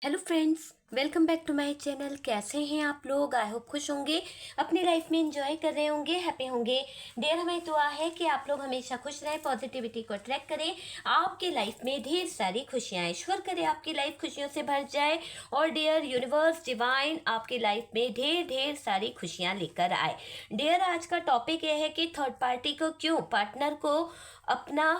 Hello friends, welcome back to my channel. कैसे हैं आप लोग? आई होप खुश होंगे, अपनी लाइफ में एंजॉय कर रहे होंगे, हैप्पी होंगे। डियर, हमें दुआ है कि आप लोग हमेशा खुश रहें, पॉजिटिविटी को अट्रैक्ट करें, आपकी लाइफ में ढेर सारी खुशियाँ ईश्वर करे आपकी लाइफ खुशियों से भर जाए। और डियर, यूनिवर्स डिवाइन आपकी लाइफ में ढेर ढेर सारी खुशियाँ लेकर आए। डियर, आज का टॉपिक यह है कि थर्ड पार्टी को क्यों पार्टनर को अपना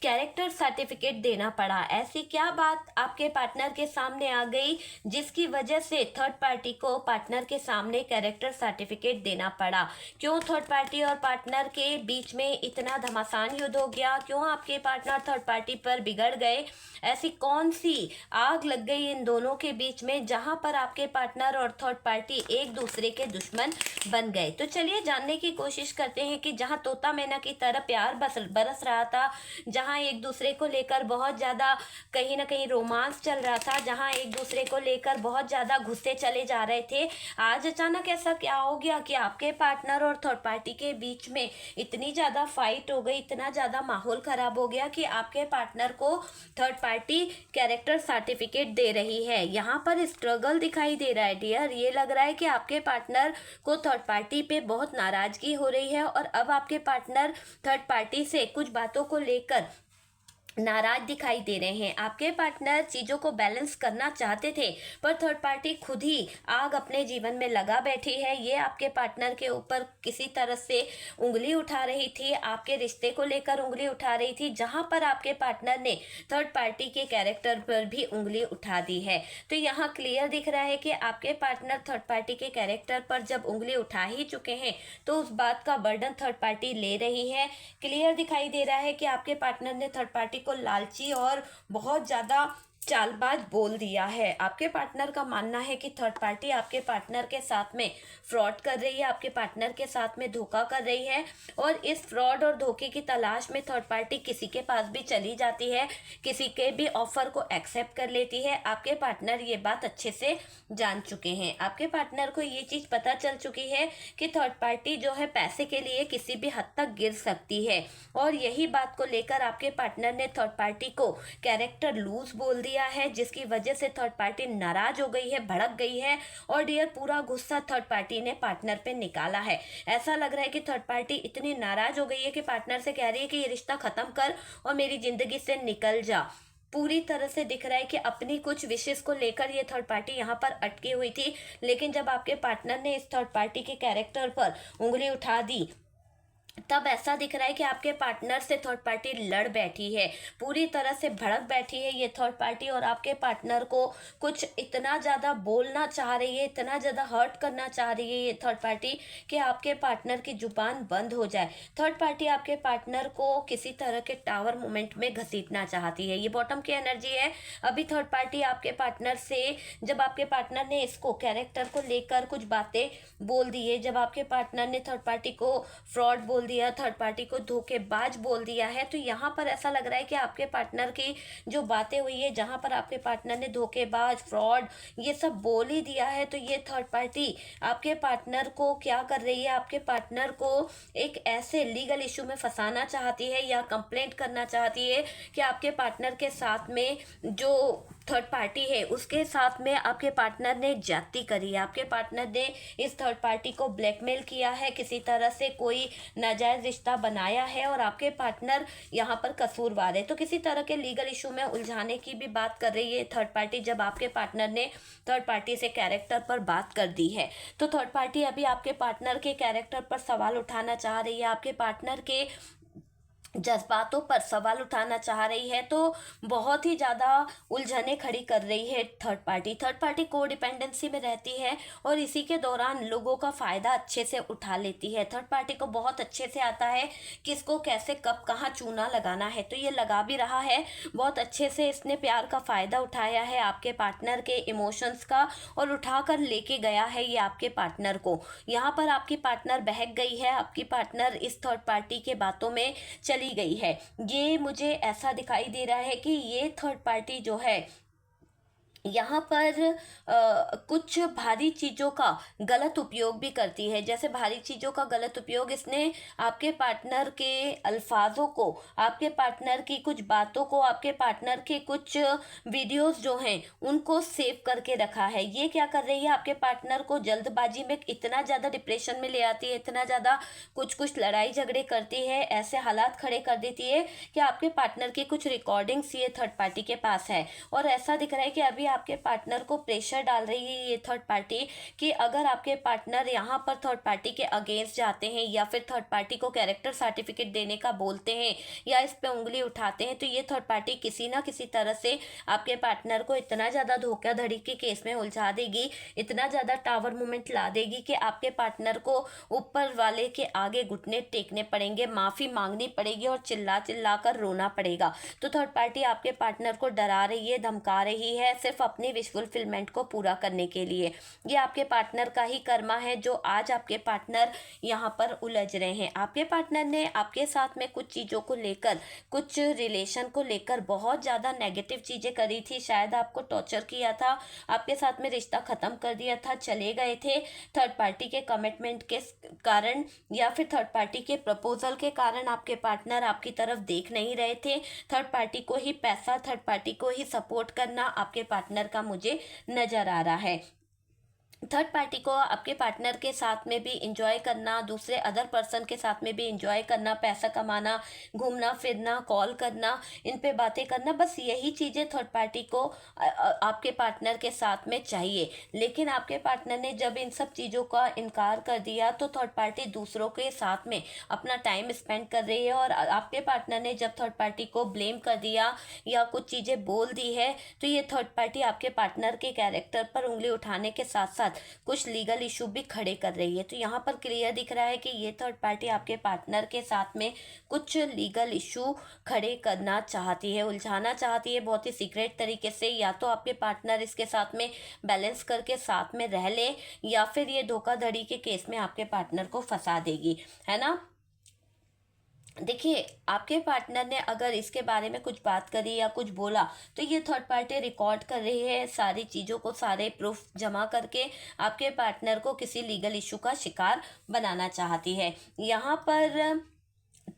कैरेक्टर सर्टिफिकेट देना पड़ा। ऐसी क्या बात आपके पार्टनर के सामने आ गई जिसकी वजह से थर्ड पार्टी को पार्टनर के सामने कैरेक्टर सर्टिफिकेट देना पड़ा? क्यों थर्ड पार्टी और पार्टनर के बीच में इतना घमासान युद्ध हो गया? क्यों आपके पार्टनर थर्ड पार्टी पर बिगड़ गए? ऐसी कौन सी आग लग गई इन दोनों के बीच में जहां पर आपके पार्टनर और थर्ड पार्टी एक दूसरे के दुश्मन बन गए? तो चलिए जानने की कोशिश करते हैं कि जहां तोता मैना की तरह प्यार बरस रहा था, जहां एक दूसरे को लेकर बहुत ज़्यादा कहीं ना कहीं रोमांस चल रहा था, जहां एक दूसरे को लेकर बहुत ज़्यादा घुसते चले जा रहे थे, आज अचानक ऐसा क्या हो गया कि आपके पार्टनर और थर्ड पार्टी के बीच में इतनी ज़्यादा फाइट हो गई, इतना ज़्यादा माहौल ख़राब हो गया कि आपके पार्टनर को थर्ड पार्टी कैरेक्टर सर्टिफिकेट दे रही है। यहाँ पर स्ट्रगल दिखाई दे रहा है डियर। ये लग रहा है कि आपके पार्टनर को थर्ड पार्टी पे बहुत नाराज़गी हो रही है और अब आपके पार्टनर थर्ड पार्टी से कुछ बातों को लेकर नाराज दिखाई दे रहे हैं। आपके पार्टनर चीज़ों को बैलेंस करना चाहते थे पर थर्ड पार्टी खुद ही आग अपने जीवन में लगा बैठी है। ये आपके पार्टनर के ऊपर किसी तरह से उंगली उठा रही थी, आपके रिश्ते को लेकर उंगली उठा रही थी, जहां पर आपके पार्टनर ने थर्ड पार्टी के कैरेक्टर पर भी उंगली उठा दी है। तो यहाँ क्लियर दिख रहा है कि आपके पार्टनर थर्ड पार्टी के कैरेक्टर पर जब उंगली उठा ही चुके हैं तो उस बात का बर्डन थर्ड पार्टी ले रही है। क्लियर दिखाई दे रहा है कि आपके पार्टनर ने थर्ड पार्टी को लालची और बहुत ज़्यादा चालबाज बोल दिया है। आपके पार्टनर का मानना है कि थर्ड पार्टी आपके पार्टनर के साथ में फ्रॉड कर रही है, आपके पार्टनर के साथ में धोखा कर रही है और इस फ्रॉड और धोखे की तलाश में थर्ड पार्टी किसी के पास भी चली जाती है, किसी के भी ऑफर को एक्सेप्ट कर लेती है। आपके पार्टनर ये बात अच्छे से जान चुके हैं। आपके पार्टनर को ये चीज़ पता चल चुकी है कि थर्ड पार्टी जो है पैसे के लिए किसी भी हद तक गिर सकती है और यही बात को लेकर आपके पार्टनर ने थर्ड पार्टी को कैरेक्टर लूज बोल दिया है, जिसकी वजह से थर्ड पार्टी नाराज हो गई है, भड़क गई है और डियर पूरा गुस्सा थर्ड पार्टी ने पार्टनर पे निकाला है। ऐसा लग रहा है कि थर्ड पार्टी इतनी नाराज हो गई है कि पार्टनर से कह रही है कि ये रिश्ता खत्म कर और मेरी जिंदगी से निकल जा। पूरी तरह से दिख रहा है कि अपनी कुछ विशेष को लेकर ये थर्ड पार्टी यहाँ पर अटकी हुई थी, लेकिन जब आपके पार्टनर ने इस थर्ड पार्टी के कैरेक्टर पर उंगली उठा दी तब ऐसा दिख रहा है कि आपके पार्टनर से थर्ड पार्टी लड़ बैठी है, पूरी तरह से भड़क बैठी है ये थर्ड पार्टी और आपके पार्टनर को कुछ इतना ज़्यादा बोलना चाह रही है, इतना ज़्यादा हर्ट करना चाह रही है ये थर्ड पार्टी कि आपके पार्टनर की जुबान बंद हो जाए। थर्ड पार्टी आपके पार्टनर को किसी तरह के टावर मोमेंट में घसीटना चाहती है। ये बॉटम की एनर्जी है। अभी थर्ड पार्टी आपके पार्टनर से, जब आपके पार्टनर ने इसको कैरेक्टर को लेकर कुछ बातें बोल दी है, जब आपके पार्टनर ने थर्ड पार्टी को फ्रॉड बोल दिया, थर्ड पार्टी को धोखेबाज बोल दिया है, तो यहाँ पर ऐसा लग रहा है कि आपके पार्टनर की जो बातें हुई है, जहाँ पर आपके पार्टनर ने धोखेबाज, फ्रॉड ये सब बोल ही दिया है, तो ये थर्ड पार्टी आपके पार्टनर को क्या कर रही है, आपके पार्टनर को एक ऐसे लीगल इशू में फंसाना चाहती है या कंप्लेंट करना चाहती है कि आपके पार्टनर के साथ में जो थर्ड पार्टी है उसके साथ में आपके पार्टनर ने ज्यादती करी है, आपके पार्टनर ने इस थर्ड पार्टी को ब्लैकमेल किया है, किसी तरह से कोई नाजायज रिश्ता बनाया है और आपके पार्टनर यहाँ पर कसूरवार है। तो किसी तरह के लीगल इशू में उलझाने की भी बात कर रही है थर्ड पार्टी, जब आपके पार्टनर ने थर्ड पार्टी से कैरेक्टर पर बात कर दी है। तो थर्ड पार्टी अभी आपके पार्टनर के कैरेक्टर पर सवाल उठाना चाह रही है, आपके पार्टनर के जज्बातों पर सवाल उठाना चाह रही है, तो बहुत ही ज़्यादा उलझने खड़ी कर रही है थर्ड पार्टी। थर्ड पार्टी को डिपेंडेंसी में रहती है और इसी के दौरान लोगों का फ़ायदा अच्छे से उठा लेती है। थर्ड पार्टी को बहुत अच्छे से आता है किसको कैसे कब कहाँ चूना लगाना है, तो ये लगा भी रहा है बहुत अच्छे से। इसने प्यार का फ़ायदा उठाया है आपके पार्टनर के इमोशंस का और उठा कर लेके गया है ये आपके पार्टनर को। यहाँ पर आपकी पार्टनर बहक गई है, आपकी पार्टनर इस थर्ड पार्टी के बातों में चली गई है। ये मुझे ऐसा दिखाई दे रहा है कि ये थर्ड पार्टी जो है यहाँ पर कुछ भारी चीज़ों का गलत उपयोग भी करती है। जैसे भारी चीज़ों का गलत उपयोग, इसने आपके पार्टनर के अल्फाजों को, आपके पार्टनर की कुछ बातों को, आपके पार्टनर के कुछ वीडियोस जो हैं उनको सेव करके रखा है। ये क्या कर रही है, आपके पार्टनर को जल्दबाजी में इतना ज़्यादा डिप्रेशन में ले आती है, इतना ज़्यादा कुछ लड़ाई झगड़े करती है, ऐसे हालात खड़े कर देती है कि आपके पार्टनर की कुछ रिकॉर्डिंग्स ये थर्ड पार्टी के पास है। और ऐसा दिख रहा है कि अभी आपके पार्टनर को प्रेशर डाल रही है ये थर्ड पार्टी कि अगर आपके पार्टनर यहाँ पर थर्ड पार्टी के अगेंस्ट जाते हैं या फिर थर्ड पार्टी को कैरेक्टर सर्टिफिकेट देने का बोलते हैं या इस पे उंगली उठाते हैं, तो ये थर्ड पार्टी किसी ना किसी तरह से आपके पार्टनर को इतना ज़्यादा धोखाधड़ी के केस में उलझा देगी, इतना ज़्यादा टावर मूवमेंट ला देगी कि आपके पार्टनर को ऊपर वाले के आगे घुटने टेकने पड़ेंगे, माफ़ी मांगनी पड़ेगी और चिल्ला चिल्ला कर रोना पड़ेगा। तो थर्ड पार्टी आपके पार्टनर को डरा रही है, धमका रही है, सिर्फ अपनी विश फुलफिलमेंट को पूरा करने के लिए। ये आपके पार्टनर का ही कर्मा है जो आज आपके पार्टनर यहाँ पर उलझ रहे हैं। आपके पार्टनर ने आपके साथ में कुछ चीज़ों को लेकर, कुछ रिलेशन को लेकर बहुत ज़्यादा नेगेटिव चीज़ें करी थी, शायद आपको टॉर्चर किया था, आपके साथ में रिश्ता ख़त्म कर दिया था, चले गए थे थर्ड पार्टी के कमिटमेंट के कारण या फिर थर्ड पार्टी के प्रपोजल के कारण। आपके पार्टनर आपकी तरफ देख नहीं रहे थे, थर्ड पार्टी को ही पैसा, थर्ड पार्टी को ही सपोर्ट करना आपके पार्टनर का मुझे नज़र आ रहा है। थर्ड पार्टी को आपके पार्टनर के साथ में भी इंजॉय करना, दूसरे अदर पर्सन के साथ में भी इंजॉय करना, पैसा कमाना, घूमना फिरना, कॉल करना, इन पे बातें करना, बस यही चीज़ें थर्ड पार्टी को आपके पार्टनर के साथ में चाहिए। लेकिन आपके पार्टनर ने जब इन सब चीज़ों का इनकार कर दिया तो थर्ड पार्टी दूसरों के साथ में अपना टाइम स्पेंड कर रही है। और आपके पार्टनर ने जब थर्ड पार्टी को ब्लेम कर दिया या कुछ चीज़ें बोल दी है तो ये थर्ड पार्टी आपके पार्टनर के कैरेक्टर पर उंगली उठाने के साथ साथ कुछ लीगल इशू भी खड़े कर रही है। तो यहाँ पर क्लियर दिख रहा है कि ये थर्ड पार्टी आपके पार्टनर के साथ में कुछ लीगल इशू खड़े करना चाहती है, उलझाना चाहती है बहुत ही सीक्रेट तरीके से। या तो आपके पार्टनर इसके साथ में बैलेंस करके साथ में रह ले या फिर ये धोखाधड़ी के केस में आपके पार्टनर को फंसा देगी, है ना। देखिए, आपके पार्टनर ने अगर इसके बारे में कुछ बात करी या कुछ बोला तो ये थर्ड पार्टी रिकॉर्ड कर रही है सारी चीज़ों को, सारे प्रूफ जमा करके आपके पार्टनर को किसी लीगल इशू का शिकार बनाना चाहती है। यहाँ पर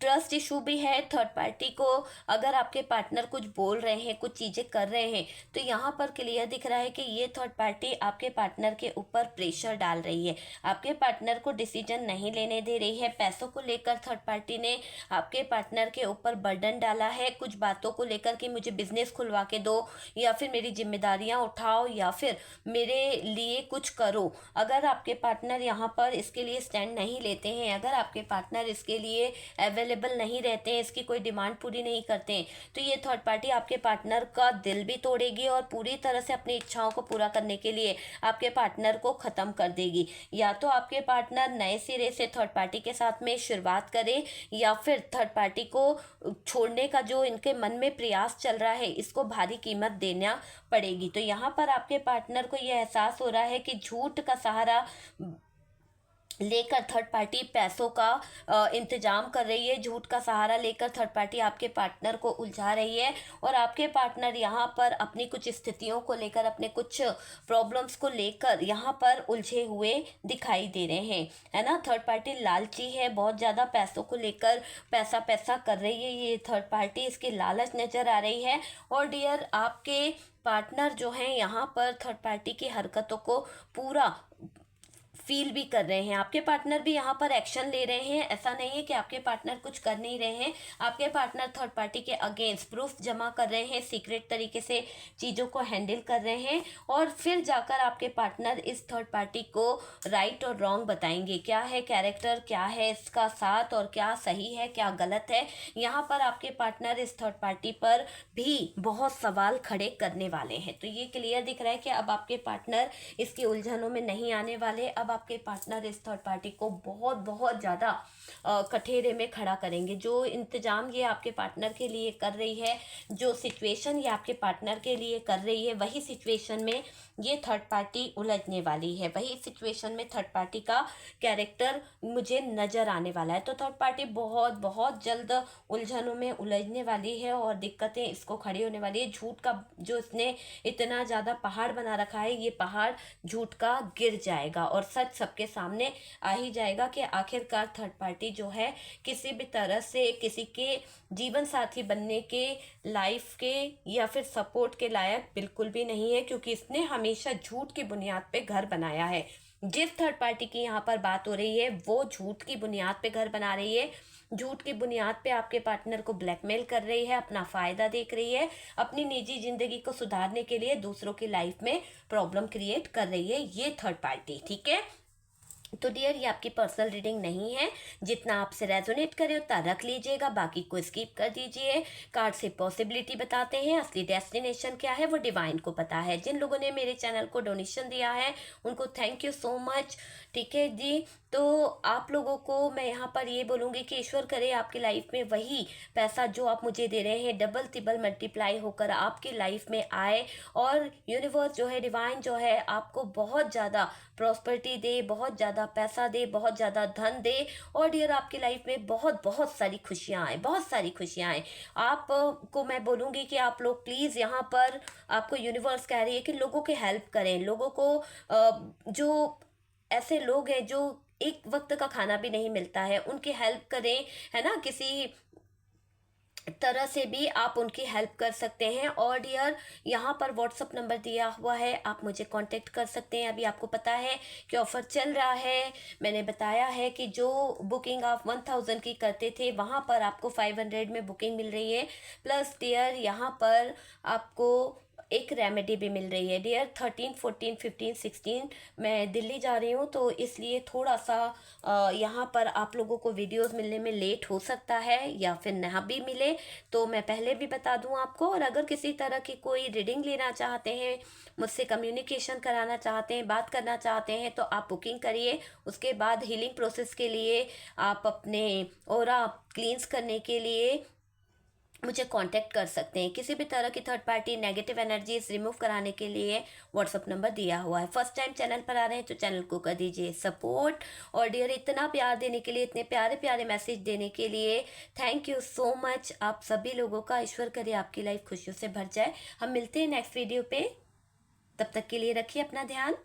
ट्रस्ट इशू भी है थर्ड पार्टी को। अगर आपके पार्टनर कुछ बोल रहे हैं, कुछ चीज़ें कर रहे हैं, तो यहाँ पर क्लियर दिख रहा है कि ये थर्ड पार्टी आपके पार्टनर के ऊपर प्रेशर डाल रही है, आपके पार्टनर को डिसीजन नहीं लेने दे रही है। पैसों को लेकर थर्ड पार्टी ने आपके पार्टनर के ऊपर बर्डन डाला है, कुछ बातों को लेकर कि मुझे बिजनेस खुलवा के दो या फिर मेरी जिम्मेदारियाँ उठाओ या फिर मेरे लिए कुछ करो। अगर आपके पार्टनर यहाँ पर इसके लिए स्टैंड नहीं लेते हैं, अगर आपके पार्टनर इसके लिए अवेलेबल नहीं रहते हैं, इसकी कोई डिमांड पूरी नहीं करते हैं, तो ये थर्ड पार्टी आपके पार्टनर का दिल भी तोड़ेगी और पूरी तरह से अपनी इच्छाओं को पूरा करने के लिए आपके पार्टनर को ख़त्म कर देगी। या तो आपके पार्टनर नए सिरे से थर्ड पार्टी के साथ में शुरुआत करे या फिर थर्ड पार्टी को छोड़ने का जो इनके मन में प्रयास चल रहा है इसको भारी कीमत देना पड़ेगी। तो यहाँ पर आपके पार्टनर को ये एहसास हो रहा है कि झूठ का सहारा लेकर थर्ड पार्टी पैसों का इंतजाम कर रही है, झूठ का सहारा लेकर थर्ड पार्टी आपके पार्टनर को उलझा रही है। और आपके पार्टनर यहाँ पर अपनी कुछ स्थितियों को लेकर, अपने कुछ प्रॉब्लम्स को लेकर यहाँ पर उलझे हुए दिखाई दे रहे हैं, है ना। थर्ड पार्टी लालची है, बहुत ज़्यादा पैसों को लेकर पैसा पैसा कर रही है ये थर्ड पार्टी, इसकी लालच नज़र आ रही है। और डियर, आपके पार्टनर जो हैं यहाँ पर थर्ड पार्टी की हरकतों को पूरा फील भी कर रहे हैं, आपके पार्टनर भी यहाँ पर एक्शन ले रहे हैं। ऐसा नहीं है कि आपके पार्टनर कुछ कर नहीं रहे हैं, आपके पार्टनर थर्ड पार्टी के अगेंस्ट प्रूफ जमा कर रहे हैं, सीक्रेट तरीके से चीज़ों को हैंडल कर रहे हैं और फिर जाकर आपके पार्टनर इस थर्ड पार्टी को राइट और रॉन्ग बताएंगे, क्या है कैरेक्टर, क्या है इसका साथ और क्या सही है क्या गलत है। यहाँ पर आपके पार्टनर इस थर्ड पार्टी पर भी बहुत सवाल खड़े करने वाले हैं। तो ये क्लियर दिख रहा है कि अब आपके पार्टनर इसकी उलझनों में नहीं आने वाले, अब अब आपके पार्टनर इस थर्ड पार्टी को बहुत बहुत ज़्यादा कठेरे में खड़ा करेंगे। जो इंतजाम ये आपके पार्टनर के लिए कर रही है, जो सिचुएशन ये आपके पार्टनर के लिए कर रही है, वही सिचुएशन में ये थर्ड पार्टी उलझने वाली है। वही सिचुएशन में थर्ड पार्टी का कैरेक्टर मुझे नज़र आने वाला है। तो थर्ड पार्टी बहुत बहुत जल्द उलझनों में उलझने वाली है और दिक्कतें इसको खड़ी होने वाली है। झूठ का जो इसने इतना ज़्यादा पहाड़ बना रखा है, ये पहाड़ झूठ का गिर जाएगा और सच सबके सामने आ ही जाएगा कि आखिरकार थर्ड पार्टी जो है किसी भी तरह से किसी के जीवन साथी बनने के, लाइफ के या फिर सपोर्ट के लायक बिल्कुल भी नहीं है, क्योंकि इसने हमेशा झूठ की बुनियाद पे घर बनाया है। जिस थर्ड पार्टी की यहाँ पर बात हो रही है वो झूठ की बुनियाद पे घर बना रही है, झूठ की बुनियाद पे आपके पार्टनर को ब्लैकमेल कर रही है, अपना फ़ायदा देख रही है, अपनी निजी ज़िंदगी को सुधारने के लिए दूसरों की लाइफ में प्रॉब्लम क्रिएट कर रही है ये थर्ड पार्टी। ठीक है, तो डियर ये आपकी पर्सनल रीडिंग नहीं है, जितना आपसे रेजोनेट करे उतना रख लीजिएगा, बाकी को स्किप कर दीजिए। कार्ड से पॉसिबिलिटी बताते हैं, असली डेस्टिनेशन क्या है वो डिवाइन को पता है। जिन लोगों ने मेरे चैनल को डोनेशन दिया है उनको थैंक यू सो मच। ठीक है जी, तो आप लोगों को मैं यहाँ पर ये बोलूँगी कि ईश्वर करे आपकी लाइफ में वही पैसा जो आप मुझे दे रहे हैं डबल तिबल मल्टीप्लाई होकर आपकी लाइफ में आए, और यूनिवर्स जो है, डिवाइन जो है, आपको बहुत ज़्यादा प्रॉस्पेरिटी दे, बहुत ज़्यादा पैसा दे, बहुत ज़्यादा धन दे, और डियर आपकी लाइफ में बहुत बहुत सारी खुशियाँ आए, बहुत सारी खुशियाँ आए। आप को मैं बोलूँगी कि आप लोग प्लीज़ यहाँ पर, आपको यूनिवर्स कह रही है कि लोगों की हेल्प करें, लोगों को जो ऐसे लोग हैं जो एक वक्त का खाना भी नहीं मिलता है उनकी हेल्प करें, है ना। किसी तरह से भी आप उनकी हेल्प कर सकते हैं। और डियर यहाँ पर व्हाट्सअप नंबर दिया हुआ है, आप मुझे कांटेक्ट कर सकते हैं। अभी आपको पता है कि ऑफ़र चल रहा है, मैंने बताया है कि जो बुकिंग आप 1000 की करते थे वहाँ पर आपको 500 में बुकिंग मिल रही है। प्लस डियर यहाँ पर आपको एक रेमेडी भी मिल रही है। डियर 13, 14, 15, 16 मैं दिल्ली जा रही हूँ, तो इसलिए थोड़ा सा यहाँ पर आप लोगों को वीडियोस मिलने में लेट हो सकता है या फिर ना भी मिले, तो मैं पहले भी बता दूँ आपको। और अगर किसी तरह की कोई रीडिंग लेना चाहते हैं, मुझसे कम्युनिकेशन कराना चाहते हैं, बात करना चाहते हैं, तो आप बुकिंग करिए। उसके बाद हीलिंग प्रोसेस के लिए, आप अपने ऑरा क्लींस करने के लिए मुझे कांटेक्ट कर सकते हैं। किसी भी तरह की third party negative energies remove कराने के लिए व्हाट्सअप नंबर दिया हुआ है। फर्स्ट टाइम चैनल पर आ रहे हैं तो चैनल को कर दीजिए सपोर्ट। और डियर इतना प्यार देने के लिए, इतने प्यारे प्यारे मैसेज देने के लिए थैंक यू सो मच आप सभी लोगों का। ईश्वर करे आपकी लाइफ खुशियों से भर जाए। हम मिलते हैं नेक्स्ट वीडियो पे, तब तक के लिए रखिए अपना ध्यान।